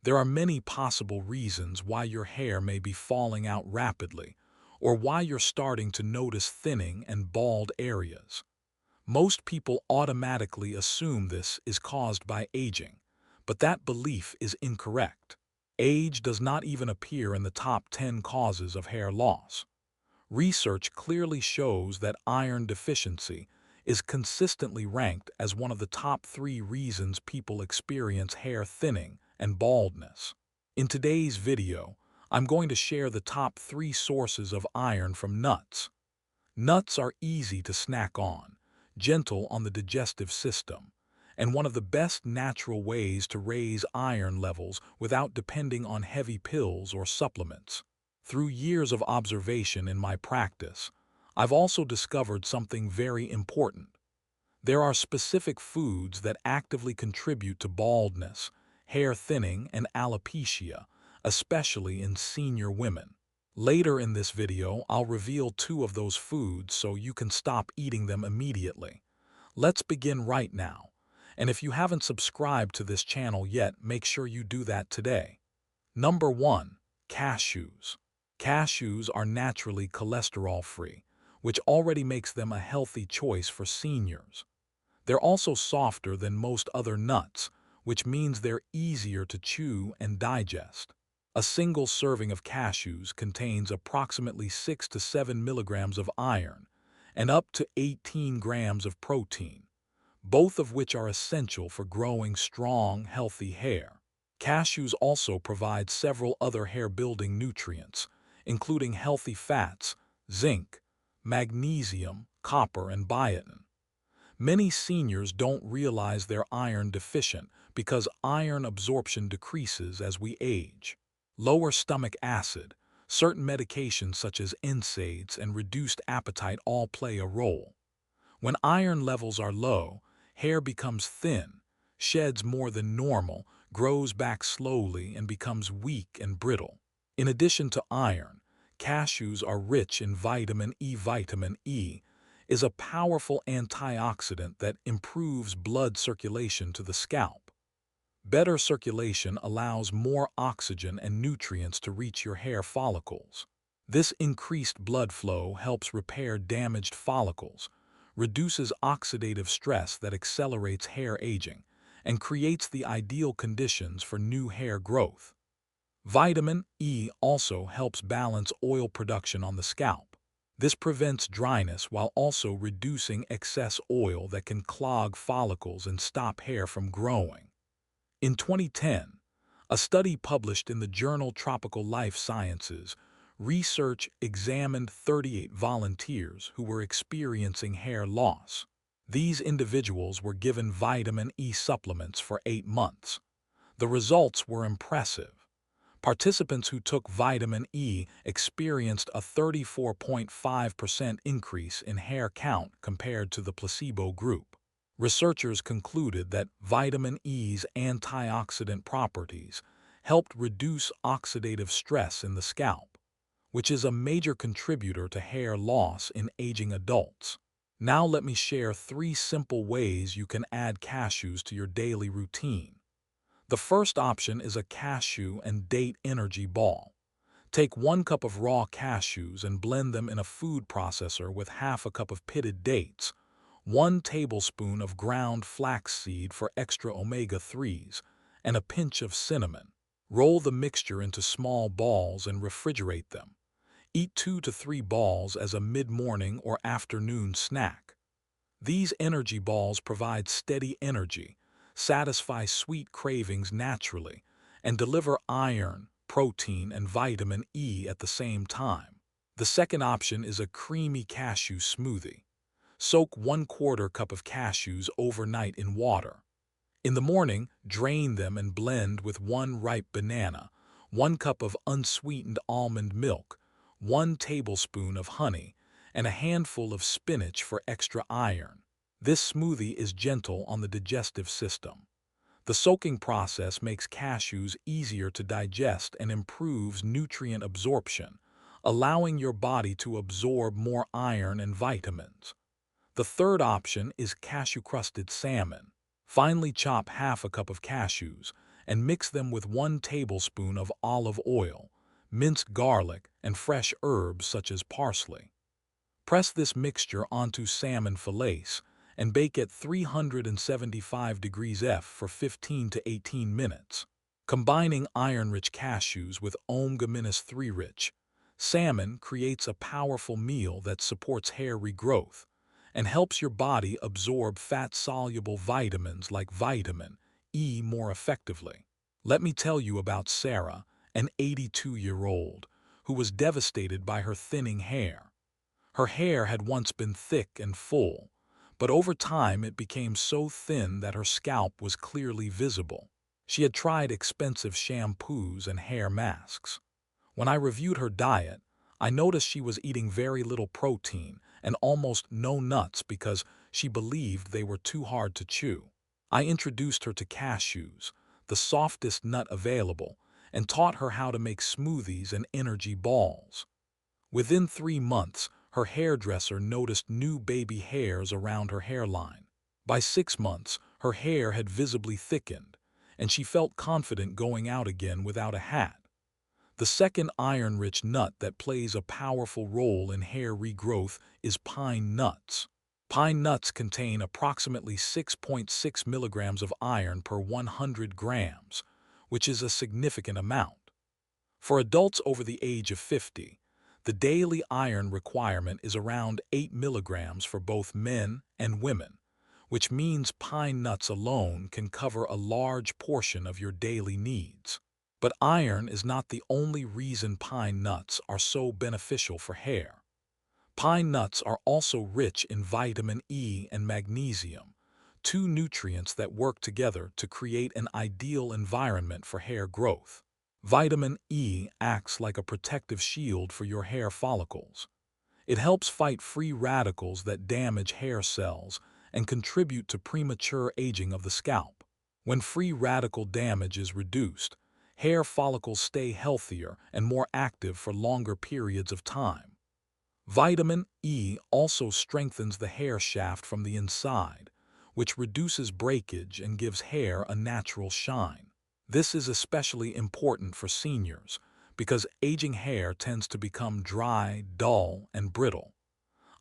There are many possible reasons why your hair may be falling out rapidly, or why you're starting to notice thinning and bald areas. Most people automatically assume this is caused by aging, but that belief is incorrect. Age does not even appear in the top 10 causes of hair loss. Research clearly shows that iron deficiency is consistently ranked as one of the top 3 reasons people experience hair thinning and baldness. In today's video, I'm going to share the top 3 sources of iron from nuts. Nuts are easy to snack on, gentle on the digestive system, and one of the best natural ways to raise iron levels without depending on heavy pills or supplements. Through years of observation in my practice, I've also discovered something very important. There are specific foods that actively contribute to baldness, hair thinning, and alopecia, especially in senior women. Later in this video, I'll reveal 2 of those foods so you can stop eating them immediately. Let's begin right now. And if you haven't subscribed to this channel yet, make sure you do that today. Number 1. Cashews. Cashews are naturally cholesterol-free, which already makes them a healthy choice for seniors. They're also softer than most other nuts, which means they're easier to chew and digest. A single serving of cashews contains approximately 6 to 7 milligrams of iron and up to 18 grams of protein, both of which are essential for growing strong, healthy hair. Cashews also provide several other hair-building nutrients, including healthy fats, zinc, magnesium, copper, and biotin. Many seniors don't realize they're iron deficient because iron absorption decreases as we age. Lower stomach acid, certain medications such as NSAIDs, and reduced appetite all play a role. When iron levels are low, hair becomes thin, sheds more than normal, grows back slowly, and becomes weak and brittle. In addition to iron, cashews are rich in vitamin E. Vitamin E is a powerful antioxidant that improves blood circulation to the scalp. Better circulation allows more oxygen and nutrients to reach your hair follicles. This increased blood flow helps repair damaged follicles, reduces oxidative stress that accelerates hair aging, and creates the ideal conditions for new hair growth. Vitamin E also helps balance oil production on the scalp. This prevents dryness while also reducing excess oil that can clog follicles and stop hair from growing. In 2010, a study published in the journal Tropical Life Sciences, research examined 38 volunteers who were experiencing hair loss. These individuals were given vitamin E supplements for 8 months. The results were impressive. Participants who took vitamin E experienced a 34.5% increase in hair count compared to the placebo group. Researchers concluded that vitamin E's antioxidant properties helped reduce oxidative stress in the scalp, which is a major contributor to hair loss in aging adults. Now let me share 3 simple ways you can add cashews to your daily routine. The first option is a cashew and date energy ball. Take 1 cup of raw cashews and blend them in a food processor with half a cup of pitted dates, 1 tablespoon of ground flaxseed for extra omega-3s, and a pinch of cinnamon. Roll the mixture into small balls and refrigerate them. Eat 2 to 3 balls as a mid-morning or afternoon snack. These energy balls provide steady energy, satisfy sweet cravings naturally, and deliver iron, protein, and vitamin E at the same time. The second option is a creamy cashew smoothie. Soak 1/4 cup of cashews overnight in water. In the morning, drain them and blend with 1 ripe banana, 1 cup of unsweetened almond milk, 1 tablespoon of honey, and a handful of spinach for extra iron. This smoothie is gentle on the digestive system. The soaking process makes cashews easier to digest and improves nutrient absorption, allowing your body to absorb more iron and vitamins. The third option is cashew-crusted salmon. Finely chop half a cup of cashews and mix them with 1 tablespoon of olive oil, minced garlic, and fresh herbs such as parsley. Press this mixture onto salmon fillets and bake at 375 degrees F for 15 to 18 minutes. Combining iron-rich cashews with omega-3 rich salmon creates a powerful meal that supports hair regrowth and helps your body absorb fat-soluble vitamins like vitamin E more effectively. Let me tell you about Sarah, an 82-year-old, who was devastated by her thinning hair. Her hair had once been thick and full, but over time it became so thin that her scalp was clearly visible. She had tried expensive shampoos and hair masks. When I reviewed her diet, I noticed she was eating very little protein and almost no nuts because she believed they were too hard to chew. I introduced her to cashews, the softest nut available, and taught her how to make smoothies and energy balls. Within 3 months, her hairdresser noticed new baby hairs around her hairline. By 6 months, her hair had visibly thickened, and she felt confident going out again without a hat. The second iron-rich nut that plays a powerful role in hair regrowth is pine nuts. Pine nuts contain approximately 6.6 milligrams of iron per 100 grams, which is a significant amount. For adults over the age of 50, the daily iron requirement is around 8 milligrams for both men and women, which means pine nuts alone can cover a large portion of your daily needs. But iron is not the only reason pine nuts are so beneficial for hair. Pine nuts are also rich in vitamin E and magnesium, 2 nutrients that work together to create an ideal environment for hair growth. Vitamin E acts like a protective shield for your hair follicles. It helps fight free radicals that damage hair cells and contribute to premature aging of the scalp. When free radical damage is reduced, hair follicles stay healthier and more active for longer periods of time. Vitamin E also strengthens the hair shaft from the inside, which reduces breakage and gives hair a natural shine. This is especially important for seniors because aging hair tends to become dry, dull, and brittle.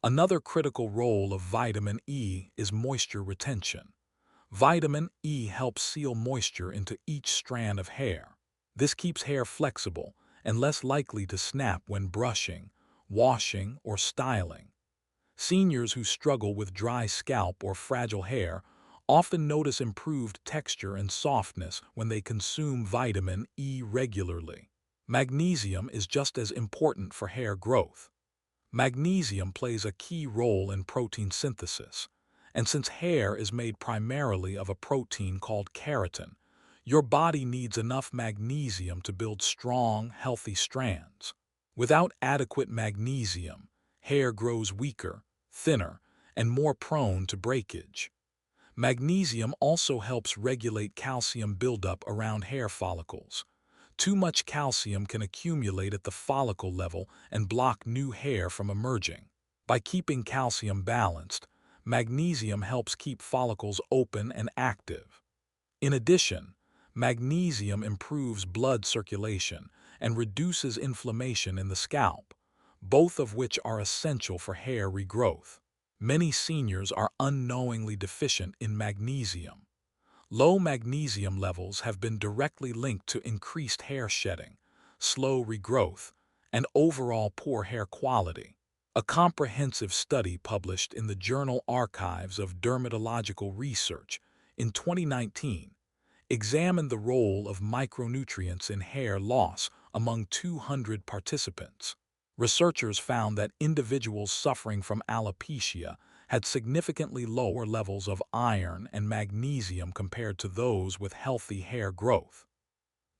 Another critical role of vitamin E is moisture retention. Vitamin E helps seal moisture into each strand of hair. This keeps hair flexible and less likely to snap when brushing, washing, or styling. Seniors who struggle with dry scalp or fragile hair often notice improved texture and softness when they consume vitamin E regularly. Magnesium is just as important for hair growth. Magnesium plays a key role in protein synthesis, and since hair is made primarily of a protein called keratin, your body needs enough magnesium to build strong, healthy strands. Without adequate magnesium, hair grows weaker, thinner, and more prone to breakage. Magnesium also helps regulate calcium buildup around hair follicles. Too much calcium can accumulate at the follicle level and block new hair from emerging. By keeping calcium balanced, magnesium helps keep follicles open and active. In addition, magnesium improves blood circulation and reduces inflammation in the scalp, both of which are essential for hair regrowth. Many seniors are unknowingly deficient in magnesium. Low magnesium levels have been directly linked to increased hair shedding, slow regrowth, and overall poor hair quality. A comprehensive study published in the Journal Archives of Dermatological Research in 2019 examined the role of micronutrients in hair loss among 200 participants. Researchers found that individuals suffering from alopecia had significantly lower levels of iron and magnesium compared to those with healthy hair growth.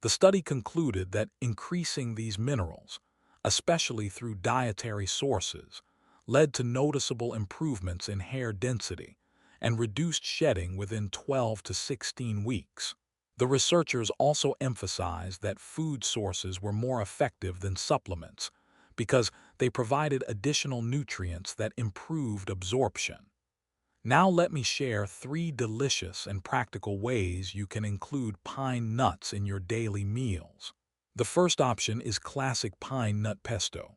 The study concluded that increasing these minerals, especially through dietary sources, led to noticeable improvements in hair density and reduced shedding within 12 to 16 weeks. The researchers also emphasized that food sources were more effective than supplements because they provided additional nutrients that improved absorption. Now let me share 3 delicious and practical ways you can include pine nuts in your daily meals. The first option is classic pine nut pesto.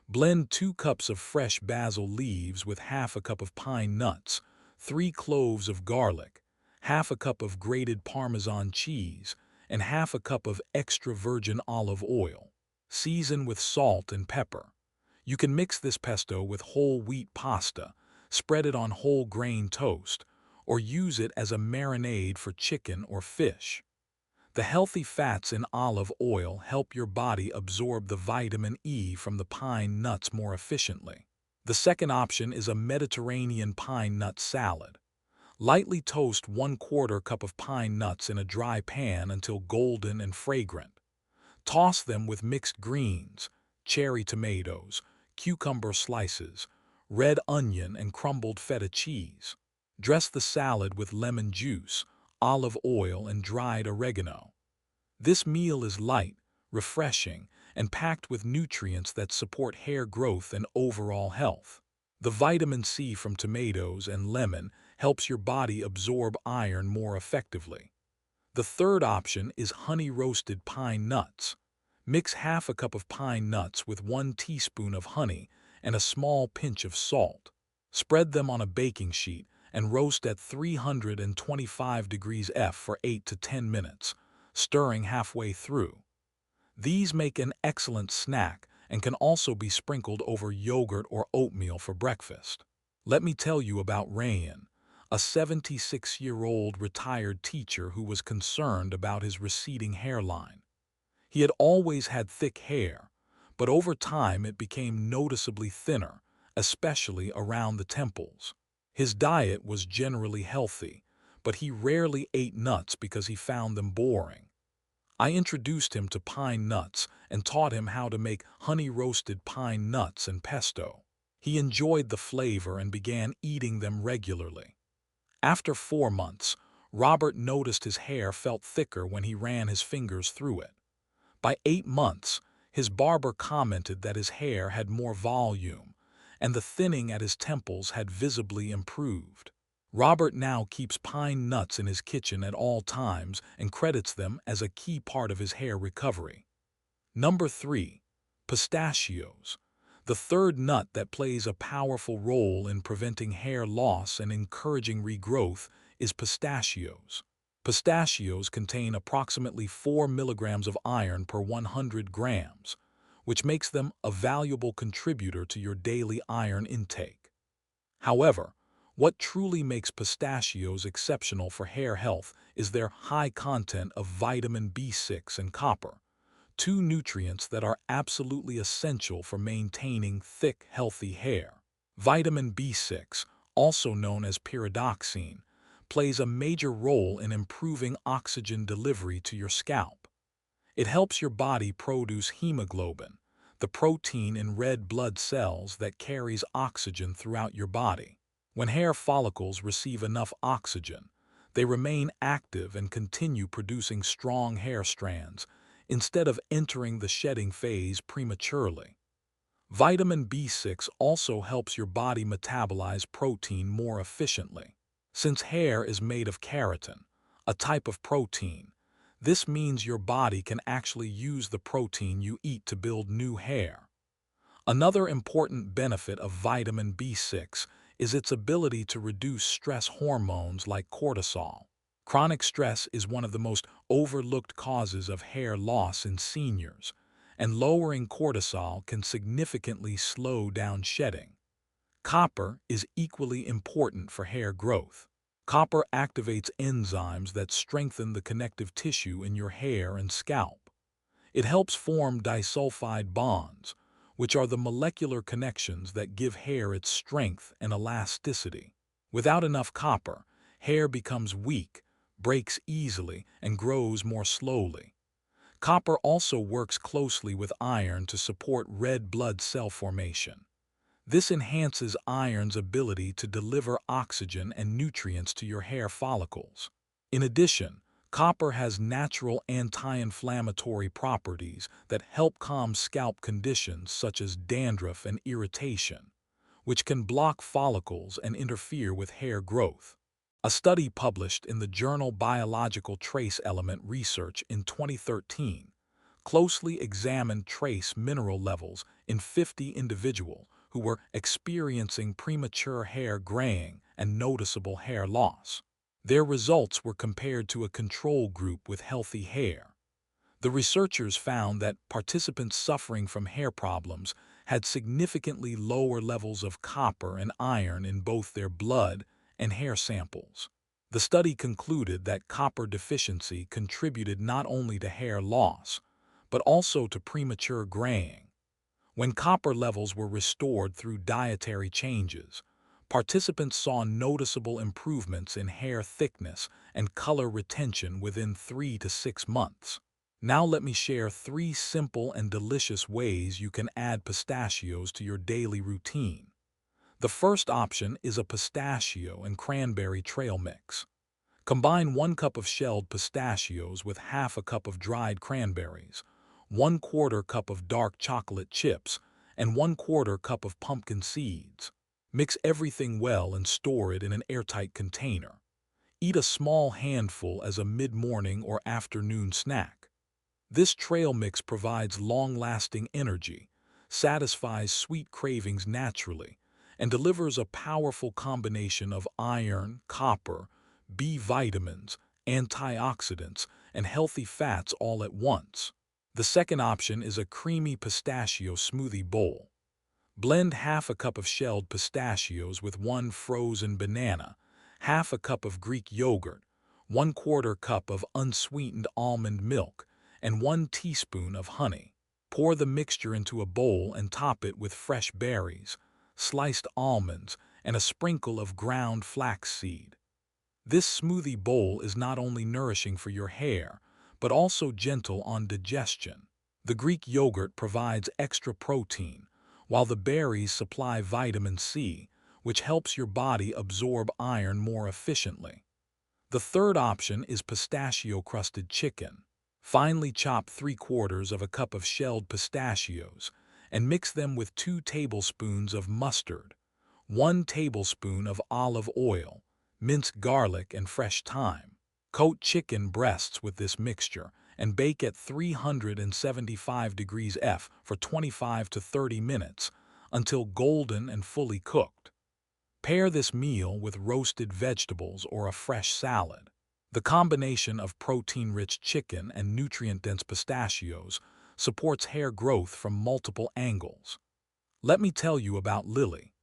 Blend 2 cups of fresh basil leaves with half a cup of pine nuts, 3 cloves of garlic, half a cup of grated Parmesan cheese, and half a cup of extra virgin olive oil. Season with salt and pepper. You can mix this pesto with whole wheat pasta, spread it on whole grain toast, or use it as a marinade for chicken or fish. The healthy fats in olive oil help your body absorb the vitamin E from the pine nuts more efficiently. The second option is a Mediterranean pine nut salad. Lightly toast 1/4 cup of pine nuts in a dry pan until golden and fragrant. Toss them with mixed greens, cherry tomatoes, cucumber slices, red onion, and crumbled feta cheese. Dress the salad with lemon juice, olive oil, and dried oregano. This meal is light, refreshing, and packed with nutrients that support hair growth and overall health. The vitamin C from tomatoes and lemon helps your body absorb iron more effectively. The third option is honey-roasted pine nuts. Mix half a cup of pine nuts with 1 teaspoon of honey and a small pinch of salt. Spread them on a baking sheet and roast at 325 degrees F for 8 to 10 minutes, stirring halfway through. These make an excellent snack and can also be sprinkled over yogurt or oatmeal for breakfast. Let me tell you about Rayan, a 76-year-old retired teacher who was concerned about his receding hairline. He had always had thick hair, but over time it became noticeably thinner, especially around the temples. His diet was generally healthy, but he rarely ate nuts because he found them boring. I introduced him to pine nuts and taught him how to make honey-roasted pine nuts and pesto. He enjoyed the flavor and began eating them regularly. After 4 months, Robert noticed his hair felt thicker when he ran his fingers through it. By 8 months, his barber commented that his hair had more volume, and the thinning at his temples had visibly improved. Robert now keeps pine nuts in his kitchen at all times and credits them as a key part of his hair recovery. Number 3. Pistachios. The third nut that plays a powerful role in preventing hair loss and encouraging regrowth is pistachios. Pistachios contain approximately 4 milligrams of iron per 100 grams, which makes them a valuable contributor to your daily iron intake. However, what truly makes pistachios exceptional for hair health is their high content of vitamin B6 and copper, 2 nutrients that are absolutely essential for maintaining thick, healthy hair. Vitamin B6, also known as pyridoxine, plays a major role in improving oxygen delivery to your scalp. It helps your body produce hemoglobin, the protein in red blood cells that carries oxygen throughout your body. When hair follicles receive enough oxygen, they remain active and continue producing strong hair strands, instead of entering the shedding phase prematurely. Vitamin B6 also helps your body metabolize protein more efficiently. Since hair is made of keratin, a type of protein, this means your body can actually use the protein you eat to build new hair. Another important benefit of vitamin B6 is its ability to reduce stress hormones like cortisol. Chronic stress is one of the most overlooked causes of hair loss in seniors, and lowering cortisol can significantly slow down shedding. Copper is equally important for hair growth. Copper activates enzymes that strengthen the connective tissue in your hair and scalp. It helps form disulfide bonds, which are the molecular connections that give hair its strength and elasticity. Without enough copper, hair becomes weak, breaks easily, and grows more slowly. Copper also works closely with iron to support red blood cell formation. This enhances iron's ability to deliver oxygen and nutrients to your hair follicles. In addition, copper has natural anti-inflammatory properties that help calm scalp conditions such as dandruff and irritation, which can block follicles and interfere with hair growth. A study published in the journal Biological Trace Element Research in 2013 closely examined trace mineral levels in 50 individuals who were experiencing premature hair graying and noticeable hair loss. Their results were compared to a control group with healthy hair. The researchers found that participants suffering from hair problems had significantly lower levels of copper and iron in both their blood and hair samples. The study concluded that copper deficiency contributed not only to hair loss, but also to premature graying. When copper levels were restored through dietary changes, participants saw noticeable improvements in hair thickness and color retention within 3 to 6 months. Now let me share 3 simple and delicious ways you can add pistachios to your daily routine. The first option is a pistachio and cranberry trail mix. Combine 1 cup of shelled pistachios with half a cup of dried cranberries, 1/4 cup of dark chocolate chips, and 1/4 cup of pumpkin seeds. Mix everything well and store it in an airtight container. Eat a small handful as a mid-morning or afternoon snack. This trail mix provides long-lasting energy, satisfies sweet cravings naturally, and delivers a powerful combination of iron, copper, B vitamins, antioxidants, and healthy fats all at once. The second option is a creamy pistachio smoothie bowl. Blend half a cup of shelled pistachios with 1 frozen banana, half a cup of Greek yogurt, 1/4 cup of unsweetened almond milk, and 1 teaspoon of honey. Pour the mixture into a bowl and top it with fresh berries, sliced almonds, and a sprinkle of ground flaxseed. This smoothie bowl is not only nourishing for your hair, but also gentle on digestion. The Greek yogurt provides extra protein, while the berries supply vitamin C, which helps your body absorb iron more efficiently. The third option is pistachio-crusted chicken. Finely chop 3/4 of a cup of shelled pistachios and mix them with 2 tablespoons of mustard, 1 tablespoon of olive oil, minced garlic, and fresh thyme. Coat chicken breasts with this mixture and bake at 375 degrees F for 25 to 30 minutes until golden and fully cooked. Pair this meal with roasted vegetables or a fresh salad. The combination of protein-rich chicken and nutrient-dense pistachios supports hair growth from multiple angles. Let me tell you about Lily,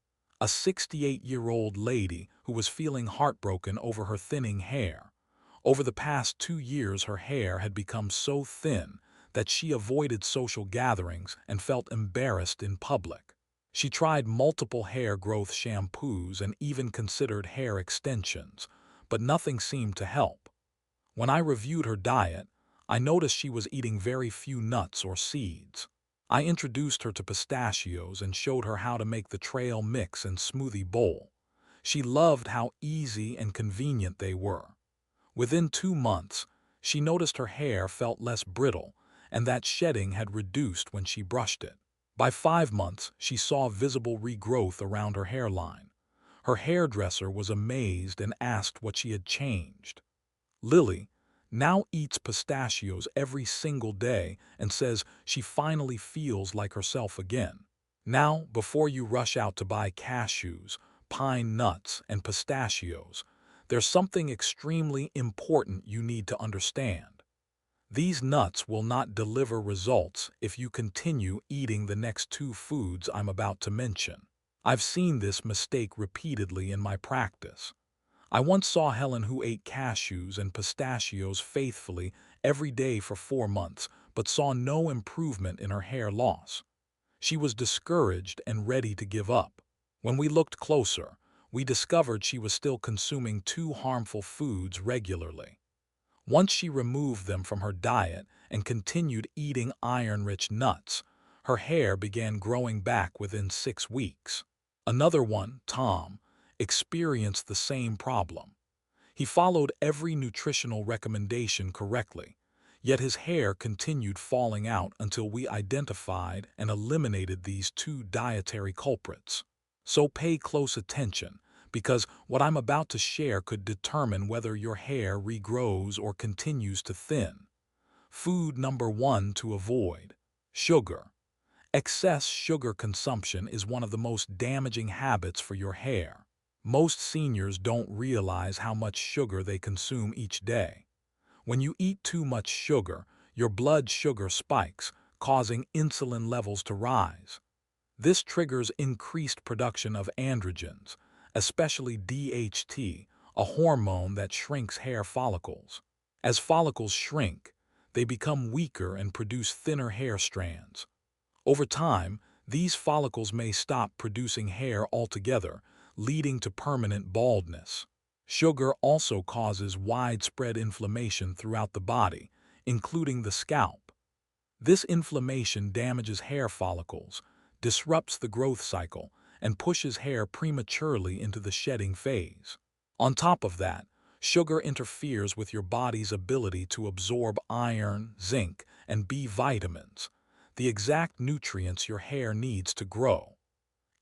a 68-year-old lady who was feeling heartbroken over her thinning hair. Over the past 2 years, her hair had become so thin that she avoided social gatherings and felt embarrassed in public. She tried multiple hair growth shampoos and even considered hair extensions, but nothing seemed to help. When I reviewed her diet, I noticed she was eating very few nuts or seeds. I introduced her to pistachios and showed her how to make the trail mix and smoothie bowl. She loved how easy and convenient they were. Within 2 months, she noticed her hair felt less brittle and that shedding had reduced when she brushed it. By 5 months, she saw visible regrowth around her hairline. Her hairdresser was amazed and asked what she had changed. Lily now eats pistachios every single day and says she finally feels like herself again. Now, before you rush out to buy cashews, pine nuts, and pistachios, there's something extremely important you need to understand. These nuts will not deliver results if you continue eating the next 2 foods I'm about to mention. I've seen this mistake repeatedly in my practice. I once saw Helen who ate cashews and pistachios faithfully every day for 4 months, but saw no improvement in her hair loss. She was discouraged and ready to give up. When we looked closer, we discovered she was still consuming 2 harmful foods regularly. Once she removed them from her diet and continued eating iron-rich nuts, her hair began growing back within 6 weeks. Another one, Tom, experienced the same problem. He followed every nutritional recommendation correctly, yet his hair continued falling out until we identified and eliminated these 2 dietary culprits. So pay close attention, because what I'm about to share could determine whether your hair regrows or continues to thin. Food number 1 to avoid: sugar. Excess sugar consumption is one of the most damaging habits for your hair. Most seniors don't realize how much sugar they consume each day. When you eat too much sugar, your blood sugar spikes, causing insulin levels to rise. This triggers increased production of androgens, especially DHT, a hormone that shrinks hair follicles. As follicles shrink, they become weaker and produce thinner hair strands. Over time, these follicles may stop producing hair altogether, leading to permanent baldness. Sugar also causes widespread inflammation throughout the body, including the scalp. This inflammation damages hair follicles, disrupts the growth cycle, and pushes hair prematurely into the shedding phase. On top of that, sugar interferes with your body's ability to absorb iron, zinc, and B vitamins, the exact nutrients your hair needs to grow.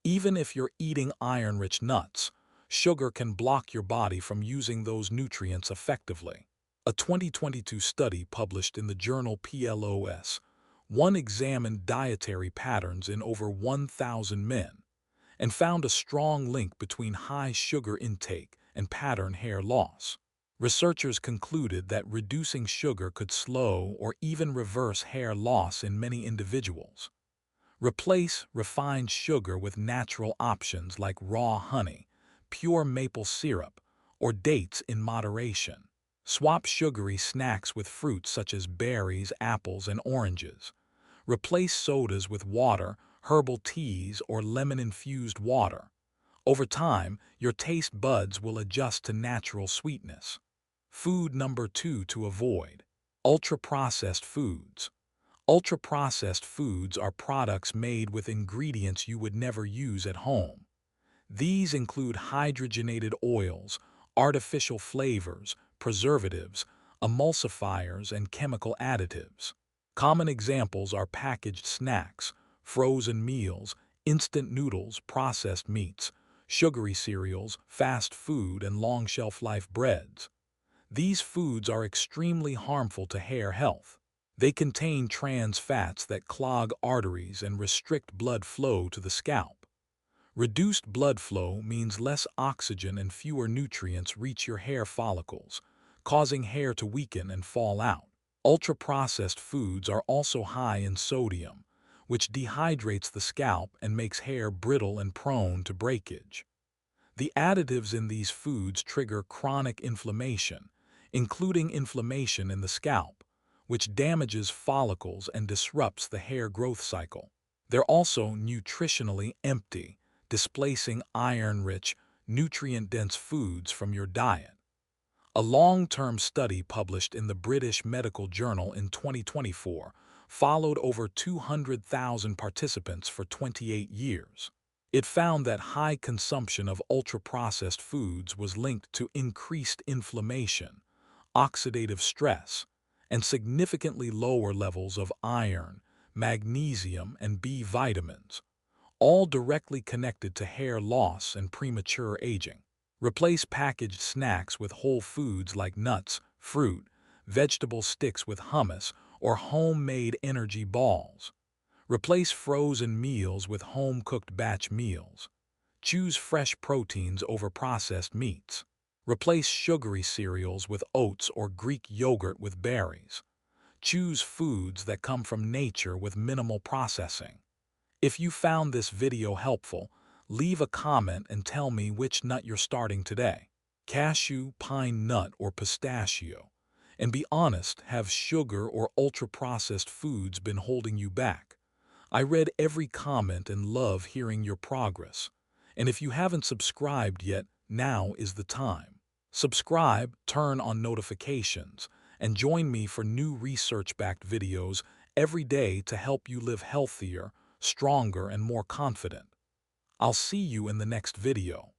Even if you're eating iron-rich nuts, sugar can block your body from using those nutrients effectively. A 2022 study published in the journal PLOS examined dietary patterns in over 1,000 men and found a strong link between high sugar intake and pattern hair loss. Researchers concluded that reducing sugar could slow or even reverse hair loss in many individuals. Replace refined sugar with natural options like raw honey, pure maple syrup, or dates in moderation. Swap sugary snacks with fruits such as berries, apples, and oranges. Replace sodas with water, herbal teas, or lemon-infused water. Over time, your taste buds will adjust to natural sweetness. Food number 2 to avoid: ultra-processed foods. Ultra-processed foods are products made with ingredients you would never use at home. These include hydrogenated oils, artificial flavors, preservatives, emulsifiers, and chemical additives. Common examples are packaged snacks, frozen meals, instant noodles, processed meats, sugary cereals, fast food, and long shelf-life breads. These foods are extremely harmful to hair health. They contain trans fats that clog arteries and restrict blood flow to the scalp. Reduced blood flow means less oxygen and fewer nutrients reach your hair follicles, causing hair to weaken and fall out. Ultra-processed foods are also high in sodium, which dehydrates the scalp and makes hair brittle and prone to breakage. The additives in these foods trigger chronic inflammation, including inflammation in the scalp, which damages follicles and disrupts the hair growth cycle. They're also nutritionally empty, displacing iron-rich, nutrient-dense foods from your diet. A long-term study published in the British Medical Journal in 2024 followed over 200,000 participants for 28 years. It found that high consumption of ultra-processed foods was linked to increased inflammation, oxidative stress, and significantly lower levels of iron, magnesium, and B vitamins, all directly connected to hair loss and premature aging. Replace packaged snacks with whole foods like nuts, fruit, vegetable sticks with hummus, or homemade energy balls. Replace frozen meals with home-cooked batch meals. Choose fresh proteins over processed meats. Replace sugary cereals with oats or Greek yogurt with berries. Choose foods that come from nature with minimal processing. If you found this video helpful, leave a comment and tell me which nut you're starting today: cashew, pine nut, or pistachio. And be honest, have sugar or ultra-processed foods been holding you back? I read every comment and love hearing your progress. And if you haven't subscribed yet, now is the time. Subscribe, turn on notifications, and join me for new research-backed videos every day to help you live healthier, stronger, and more confident. I'll see you in the next video.